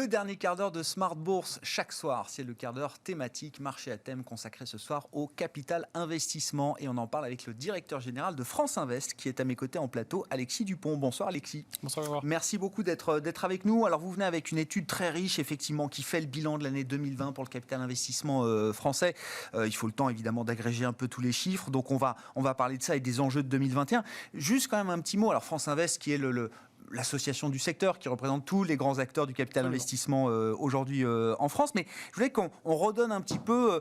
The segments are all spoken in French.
Le dernier quart d'heure de Smart Bourse chaque soir, c'est le quart d'heure thématique, marché à thème consacré ce soir au capital investissement. Et on en parle avec le directeur général de France Invest qui est à mes côtés en plateau, Alexis Dupont. Bonsoir Alexis. Bonsoir Grégoire. Merci beaucoup d'être avec nous. Alors vous venez avec une étude très riche effectivement qui fait le bilan de l'année 2020 pour le capital investissement français. Il faut le temps évidemment d'agréger un peu tous les chiffres. Donc on va parler de ça et des enjeux de 2021. Juste quand même un petit mot. Alors France Invest qui est l'association du secteur qui représente tous les grands acteurs du capital investissement aujourd'hui en France. Mais je voulais qu'on redonne un petit peu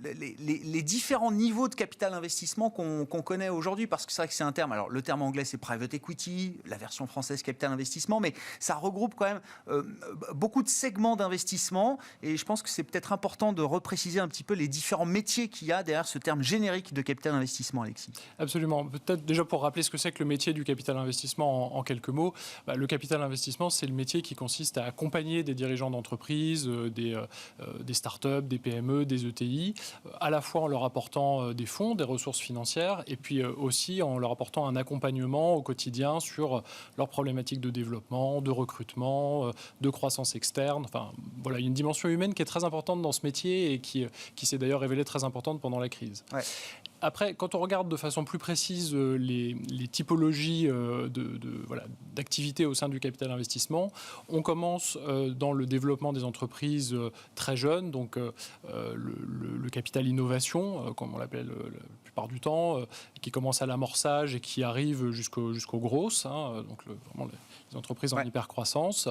les différents niveaux de capital investissement qu'on connaît aujourd'hui, parce que c'est vrai que c'est un terme, alors le terme anglais c'est private equity, la version française capital investissement, mais ça regroupe quand même beaucoup de segments d'investissement, et je pense que c'est peut-être important de repréciser un petit peu les différents métiers qu'il y a derrière ce terme générique de capital investissement, Alexis. Absolument. Peut-être déjà pour rappeler ce que c'est que le métier du capital investissement en quelques mots. Le capital investissement, c'est le métier qui consiste à accompagner des dirigeants d'entreprises, des startups, des PME, des ETI, à la fois en leur apportant des fonds, des ressources financières, et puis aussi en leur apportant un accompagnement au quotidien sur leurs problématiques de développement, de recrutement, de croissance externe. Enfin, voilà, il y a une dimension humaine qui est très importante dans ce métier et qui s'est d'ailleurs révélée très importante pendant la crise. Ouais. Après, quand on regarde de façon plus précise les typologies d'activités au sein du capital investissement, on commence dans le développement des entreprises très jeunes, donc le capital innovation, comme on l'appelle la plupart du temps, qui commence à l'amorçage et qui arrive jusqu'aux grosses, donc vraiment les entreprises en hypercroissance.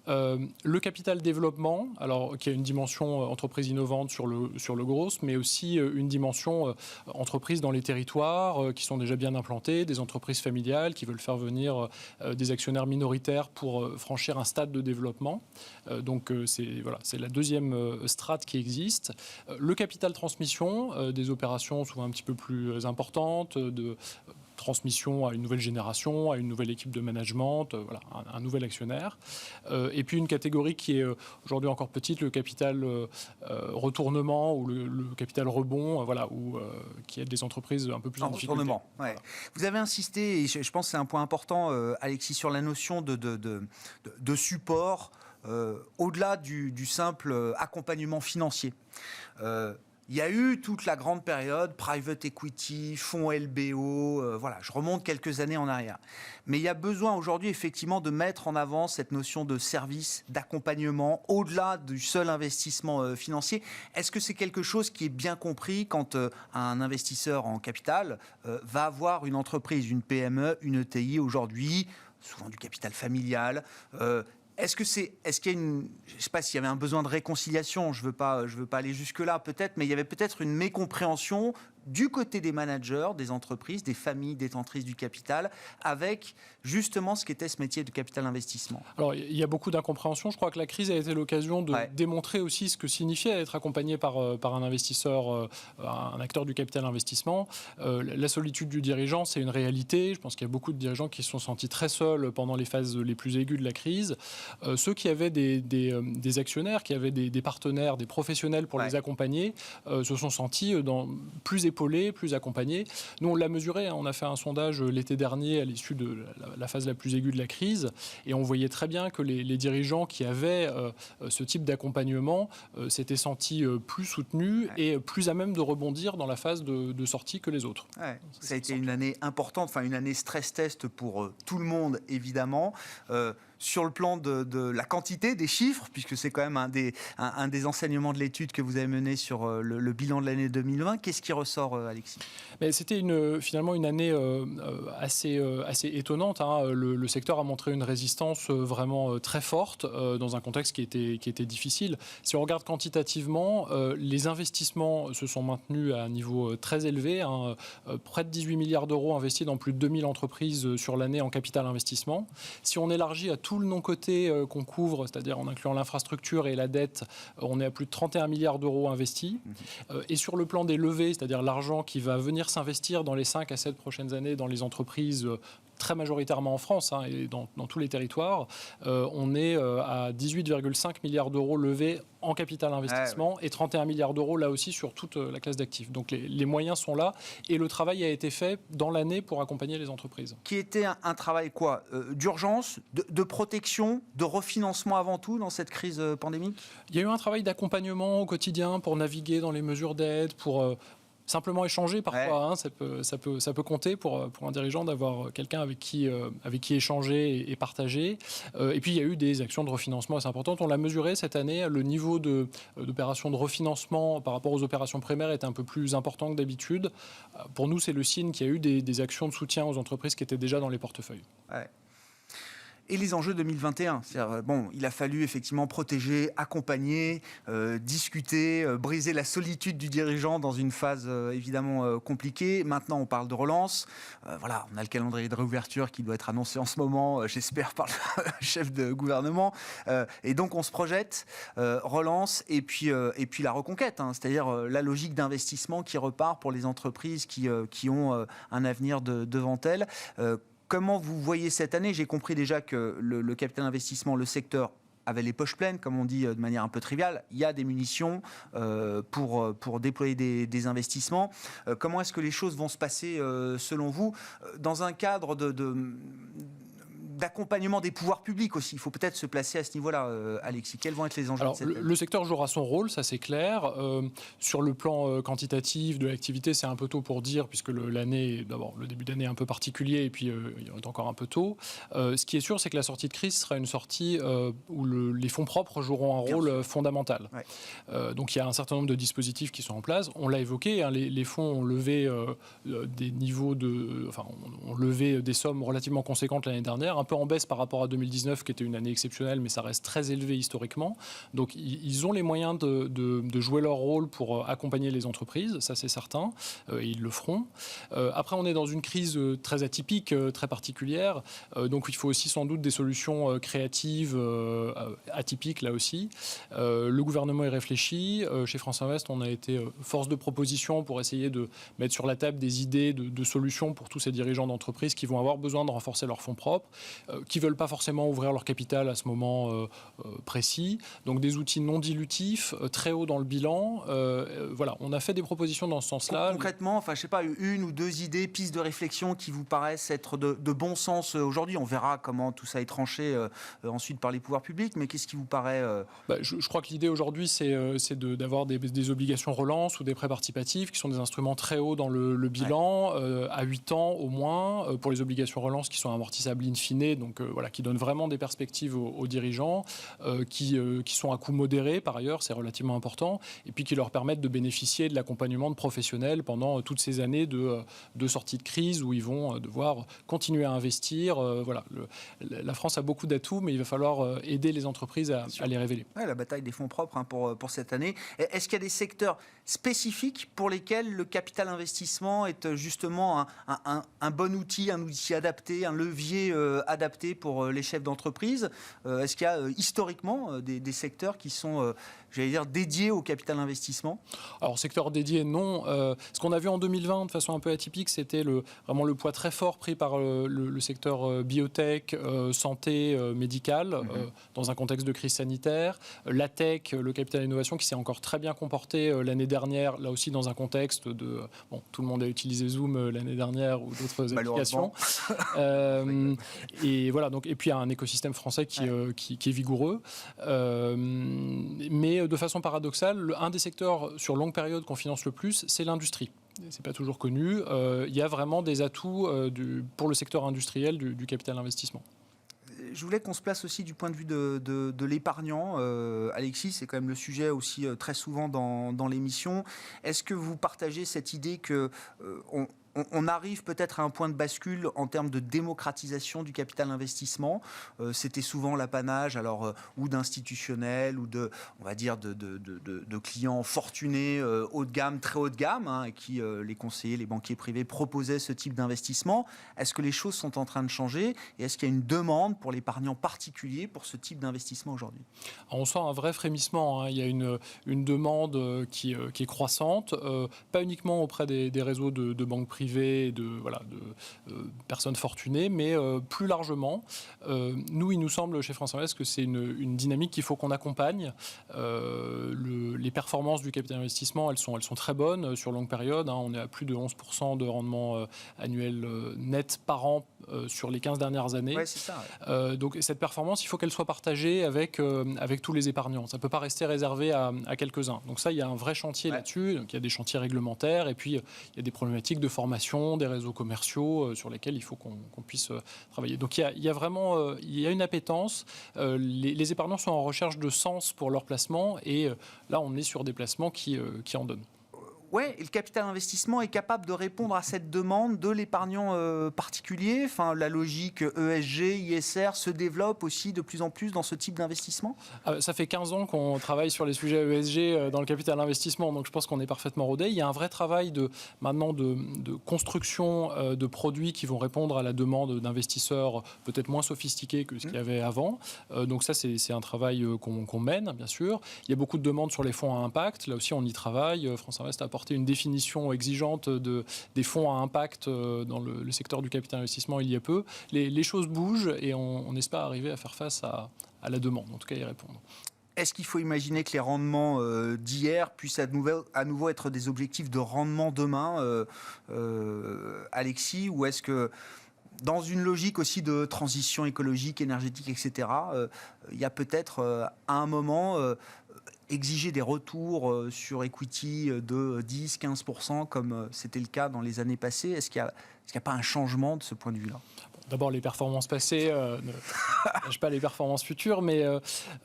Le capital développement, alors qui a une dimension entreprise innovante sur le gros, mais aussi une dimension entreprise dans les territoires qui sont déjà bien implantés, des entreprises familiales qui veulent faire venir des actionnaires minoritaires pour franchir un stade de développement. Donc c'est la deuxième strate qui existe. Le capital transmission, des opérations souvent un petit peu plus importantes, de transmission à une nouvelle génération, à une nouvelle équipe de management, un nouvel actionnaire. Et puis une catégorie qui est aujourd'hui encore petite, le capital retournement ou le capital rebond, qui aide des entreprises un peu plus en difficulté. Ouais. Voilà. Vous avez insisté, et je pense que c'est un point important, Alexis, sur la notion de support au-delà du simple accompagnement financier. Il y a eu toute la grande période, private equity, fonds LBO, je remonte quelques années en arrière. Mais il y a besoin aujourd'hui effectivement de mettre en avant cette notion de service, d'accompagnement, au-delà du seul investissement financier. Est-ce que c'est quelque chose qui est bien compris quand un investisseur en capital va voir une entreprise, une PME, une ETI aujourd'hui, souvent du capital familial, Est-ce qu'il y a je ne sais pas s'il y avait un besoin de réconciliation, je veux pas aller jusque-là peut-être, mais il y avait peut-être une mécompréhension du côté des managers, des entreprises, des familles détentrices du capital, avec justement ce qu'était ce métier de capital investissement. Alors, il y a beaucoup d'incompréhension. Je crois que la crise a été l'occasion de démontrer aussi ce que signifiait être accompagné par un investisseur, un acteur du capital investissement. La solitude du dirigeant, c'est une réalité. Je pense qu'il y a beaucoup de dirigeants qui se sont sentis très seuls pendant les phases les plus aiguës de la crise. Ceux qui avaient des actionnaires, qui avaient des partenaires, des professionnels pour les accompagner, se sont sentis plus épaulés, plus accompagnés. Nous, on l'a mesuré. On a fait un sondage l'été dernier à l'issue de la phase la plus aiguë de la crise. Et on voyait très bien que les dirigeants qui avaient ce type d'accompagnement s'étaient sentis plus soutenus et plus à même de rebondir dans la phase de sortie que les autres. Ouais. Ça a été une année importante, une année stress test pour tout le monde, évidemment. Sur le plan de la quantité des chiffres, puisque c'est quand même un des enseignements de l'étude que vous avez mené sur le bilan de l'année 2020. Qu'est-ce qui ressort, Alexis ? Mais c'était finalement une année assez étonnante. Le secteur a montré une résistance vraiment très forte dans un contexte qui était difficile. Si on regarde quantitativement, les investissements se sont maintenus à un niveau très élevé. Près de 18 milliards d'euros investis dans plus de 2000 entreprises sur l'année en capital investissement. Si on élargit à tout le non-coté qu'on couvre, c'est-à-dire en incluant l'infrastructure et la dette, on est à plus de 31 milliards d'euros investis. Et sur le plan des levées, c'est-à-dire l'argent qui va venir s'investir dans les 5 à 7 prochaines années dans les entreprises très majoritairement en France et dans tous les territoires, on est à 18,5 milliards d'euros levés en capital investissement et 31 milliards d'euros là aussi sur toute la classe d'actifs. Donc les moyens sont là et le travail a été fait dans l'année pour accompagner les entreprises. Qui était un travail quoi d'urgence, de protection, de refinancement avant tout dans cette crise pandémique? Il y a eu un travail d'accompagnement au quotidien pour naviguer dans les mesures d'aide, pour simplement échanger parfois, ça peut compter pour un dirigeant d'avoir quelqu'un avec qui échanger et partager. Et puis il y a eu des actions de refinancement assez importantes. On l'a mesuré cette année, le niveau d'opérations de refinancement par rapport aux opérations primaires est un peu plus important que d'habitude. Pour nous, c'est le signe qu'il y a eu des actions de soutien aux entreprises qui étaient déjà dans les portefeuilles. Ouais. Et les enjeux 2021, c'est-à-dire, il a fallu effectivement protéger, accompagner, discuter, briser la solitude du dirigeant dans une phase évidemment compliquée. Maintenant, on parle de relance. Voilà, on a le calendrier de réouverture qui doit être annoncé en ce moment, j'espère, par le chef de gouvernement. Et donc, on se projette, relance et puis la reconquête, c'est-à-dire la logique d'investissement qui repart pour les entreprises qui ont un avenir devant elles. Comment vous voyez cette année? J'ai compris déjà que le capital investissement, le secteur avait les poches pleines, comme on dit de manière un peu triviale. Il y a des munitions pour déployer des investissements. Comment est-ce que les choses vont se passer selon vous dans un cadre d'accompagnement des pouvoirs publics aussi? Il faut peut-être se placer à ce niveau-là, Alexis. Quels vont être les enjeux de cette année? Le secteur jouera son rôle, ça c'est clair. Sur le plan quantitatif de l'activité, c'est un peu tôt pour dire, puisque le début d'année est un peu particulier, et puis il est encore un peu tôt. Ce qui est sûr, c'est que la sortie de crise sera une sortie où les fonds propres joueront un rôle fondamental. Ouais. Donc il y a un certain nombre de dispositifs qui sont en place. On l'a évoqué, les fonds ont levé ont levé des sommes relativement conséquentes l'année dernière, un peu en baisse par rapport à 2019 qui était une année exceptionnelle, mais ça reste très élevé historiquement. Donc ils ont les moyens de jouer leur rôle pour accompagner les entreprises, ça c'est certain, et ils le feront. Après on est dans une crise très atypique, très particulière, donc il faut aussi sans doute des solutions créatives, atypiques là aussi. Le gouvernement y réfléchit, chez France Invest on a été force de proposition pour essayer de mettre sur la table des idées de solutions pour tous ces dirigeants d'entreprises qui vont avoir besoin de renforcer leurs fonds propres, qui ne veulent pas forcément ouvrir leur capital à ce moment précis. Donc des outils non dilutifs, très hauts dans le bilan. Voilà, on a fait des propositions dans ce sens-là. Concrètement, je ne sais pas, une ou deux idées, pistes de réflexion qui vous paraissent être de bon sens aujourd'hui. On verra comment tout ça est tranché ensuite par les pouvoirs publics, mais qu'est-ce qui vous paraît je crois que l'idée aujourd'hui, c'est d'avoir des obligations relance ou des prêts participatifs qui sont des instruments très hauts dans le bilan, à 8 ans au moins, pour les obligations relance qui sont amortissables in fine, donc qui donnent vraiment des perspectives aux dirigeants, qui sont à coût modéré par ailleurs, c'est relativement important, et puis qui leur permettent de bénéficier de l'accompagnement de professionnels pendant toutes ces années de sortie de crise où ils vont devoir continuer à investir. La France a beaucoup d'atouts, mais il va falloir aider les entreprises à les révéler. Ouais, la bataille des fonds propres pour cette année. Est-ce qu'il y a des secteurs spécifiques pour lesquels le capital investissement est justement un bon outil, un outil adapté, un levier adapté pour les chefs d'entreprise? Est-ce qu'il y a historiquement des secteurs qui sont, dédiés au capital investissement? Alors, secteur dédié, non. Ce qu'on a vu en 2020, de façon un peu atypique, c'était vraiment le poids très fort pris par le secteur biotech, santé, médicale, dans un contexte de crise sanitaire. La tech, le capital innovation, qui s'est encore très bien comporté l'année dernière, là aussi dans un contexte de... tout le monde a utilisé Zoom l'année dernière ou d'autres applications. Et voilà, et puis il y a un écosystème français qui est vigoureux. Mais de façon paradoxale, un des secteurs sur longue période qu'on finance le plus, c'est l'industrie. C'est pas toujours connu. Il y a vraiment des atouts pour le secteur industriel du capital investissement. Je voulais qu'on se place aussi du point de vue de l'épargnant. Alexis, c'est quand même le sujet aussi très souvent dans l'émission. Est-ce que vous partagez cette idée qu'on arrive peut-être à un point de bascule en termes de démocratisation du capital investissement? C'était souvent l'apanage ou d'institutionnels ou de clients fortunés haut de gamme, très haut de gamme, à qui les conseillers, les banquiers privés proposaient ce type d'investissement. Est-ce que les choses sont en train de changer et est-ce qu'il y a une demande pour l'épargnant particulier pour ce type d'investissement aujourd'hui? On sent un vrai frémissement. Il y a une demande qui est croissante, pas uniquement auprès des réseaux de banques privées, privés, de personnes fortunées, mais plus largement, nous, il nous semble chez France Invest que c'est une dynamique qu'il faut qu'on accompagne. Les performances du capital investissement, elles sont très bonnes sur longue période. On est à plus de 11% de rendement annuel net par an sur les 15 dernières années. Ouais, c'est ça, ouais. Donc cette performance, il faut qu'elle soit partagée avec tous les épargnants. Ça ne peut pas rester réservé à quelques-uns. Donc ça, il y a un vrai chantier là-dessus. Donc, il y a des chantiers réglementaires et puis il y a des problématiques de formation, des réseaux commerciaux sur lesquels il faut qu'on puisse travailler. Donc il y a vraiment une appétence. Les épargnants sont en recherche de sens pour leur placement et là, on est sur des placements qui en donnent. Ouais, et le capital investissement est capable de répondre à cette demande de l'épargnant particulier. Enfin, la logique ESG, ISR se développe aussi de plus en plus dans ce type d'investissement. Ça fait 15 ans qu'on travaille sur les sujets ESG dans le capital investissement, donc je pense qu'on est parfaitement rodé. Il y a un vrai travail maintenant de construction de produits qui vont répondre à la demande d'investisseurs peut-être moins sophistiqués que ce qu'il y avait avant. Donc ça, c'est un travail qu'on mène, bien sûr. Il y a beaucoup de demandes sur les fonds à impact. Là aussi, on y travaille. France Invest a apporté une définition exigeante des fonds à impact dans le secteur du capital investissement il y a peu. Les choses bougent et on espère arriver à faire face à la demande, en tout cas y répondre. Est-ce qu'il faut imaginer que les rendements d'hier puissent à nouveau être des objectifs de rendement demain, Alexis, ou est-ce que dans une logique aussi de transition écologique, énergétique, etc., il y a peut-être à un moment exiger des retours sur equity de 10-15% comme c'était le cas dans les années passées. Est-ce qu'il n'y a pas un changement de ce point de vue-là ? D'abord, les performances passées ne cachent pas les performances futures, mais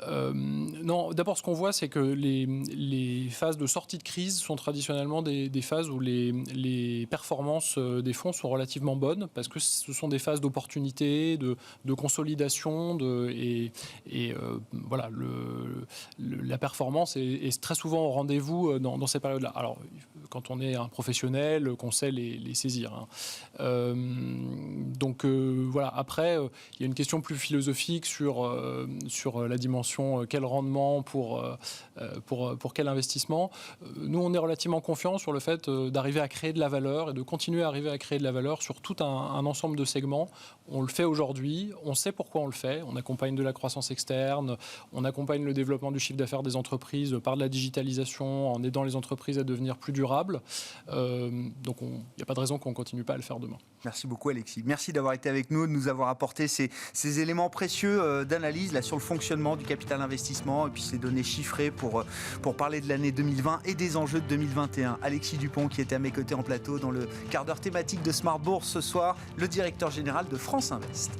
non. D'abord, ce qu'on voit, c'est que les phases de sortie de crise sont traditionnellement des phases où les performances des fonds sont relativement bonnes, parce que ce sont des phases d'opportunité, de consolidation, voilà, la performance est très souvent au rendez-vous dans ces périodes-là. Alors, quand on est un professionnel, qu'on sait les saisir. Donc voilà. Après, il y a une question plus philosophique sur la dimension quel rendement pour quel investissement. Nous, on est relativement confiants sur le fait d'arriver à créer de la valeur et de continuer à arriver à créer de la valeur sur tout un ensemble de segments. On le fait aujourd'hui, on sait pourquoi on le fait. On accompagne de la croissance externe, on accompagne le développement du chiffre d'affaires des entreprises par de la digitalisation, en aidant les entreprises à devenir plus durables. Donc il n'y a pas de raison qu'on ne continue pas à le faire demain. Merci beaucoup, Alexis. Merci d'avoir été avec nous, de nous avoir apporté ces éléments précieux d'analyse là, sur le fonctionnement du capital investissement et puis ces données chiffrées pour parler de l'année 2020 et des enjeux de 2021. Alexis Dupont qui était à mes côtés en plateau dans le quart d'heure thématique de Smart Bourse ce soir, le directeur général de France Invest.